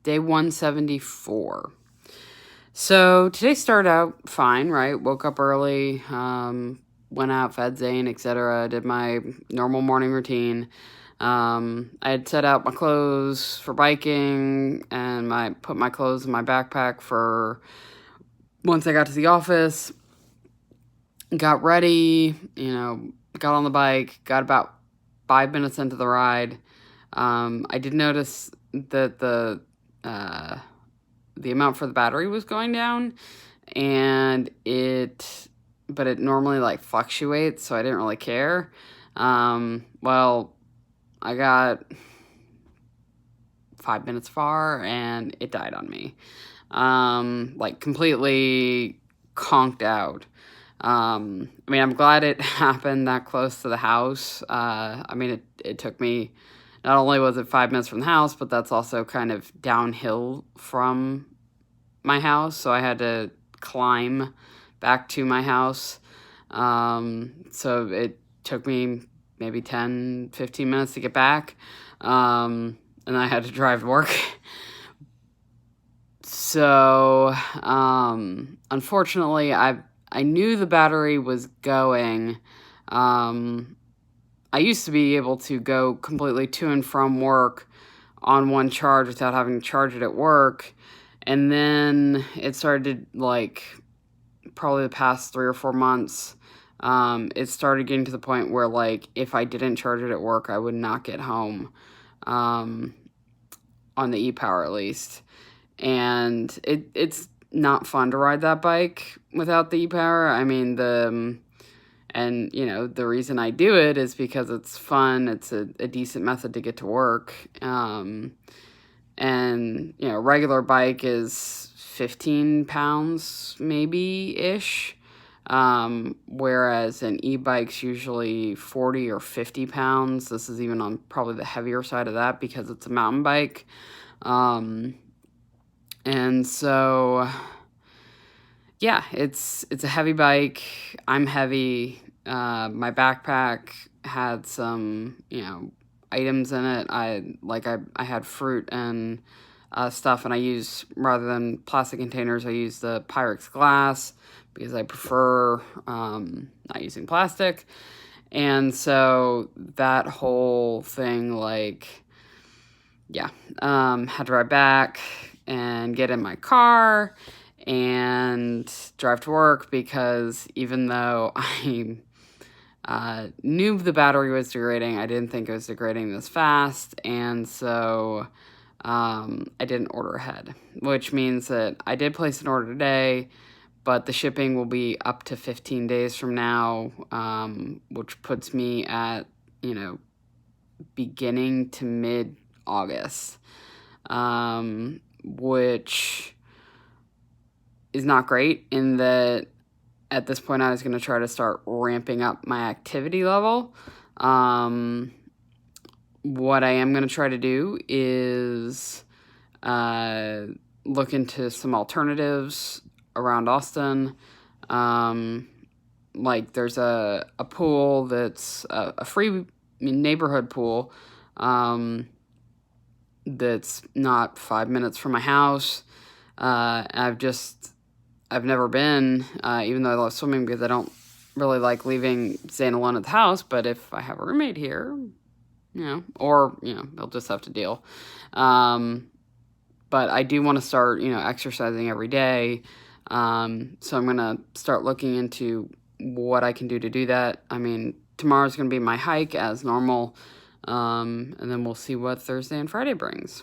day 174. So today started out fine, right? Woke up early, went out, fed Zane, etc. Did my normal morning routine. I had set out my clothes for biking and put my clothes in my backpack for once I got to the office. Got ready, got on the bike, got about 5 minutes into the ride. I did notice that the amount for the battery was going down, but it normally like fluctuates, so I didn't really care. Well, I got 5 minutes far and it died on me. Like completely conked out. I'm glad it happened that close to the house. It took me, not only was it 5 minutes from the house, but that's also kind of downhill from my house. So I had to climb back to my house. So it took me maybe 10, 15 minutes to get back. And I had to drive to work. So, unfortunately, I knew the battery was going. I used to be able to go completely to and from work on one charge without having to charge it at work. And then it started, like, probably the past 3 or 4 months, it started getting to the point where, like, if I didn't charge it at work, I would not get home, on the e-Power at least. And it's not fun to ride that bike without the e-Power. The reason I do it is because it's fun. It's a decent method to get to work. Regular bike is 15 pounds maybe-ish. Whereas an e-bike's usually 40 or 50 pounds. This is even on probably the heavier side of that because it's a mountain bike. And so, yeah, it's a heavy bike. I'm heavy. My backpack had some, items in it. I had fruit and stuff, and rather than plastic containers, I use the Pyrex glass because I prefer not using plastic. And so that whole thing, had to ride back and get in my car and drive to work because even though I knew the battery was degrading, I didn't think it was degrading this fast, and so I didn't order ahead, which means that I did place an order today, but the shipping will be up to 15 days from now, which puts me at, beginning to mid-August. Which is not great in that at this point I was going to try to start ramping up my activity level. What I am going to try to do is look into some alternatives around Austin. There's a pool that's a free neighborhood pool, that's not 5 minutes from my house. I've never been, even though I love swimming because I don't really like leaving Zane alone at the house, but if I have a roommate here, they'll just have to deal. But I do want to start, exercising every day. So I'm going to start looking into what I can do to do that. Tomorrow's going to be my hike as normal. And then we'll see what Thursday and Friday brings.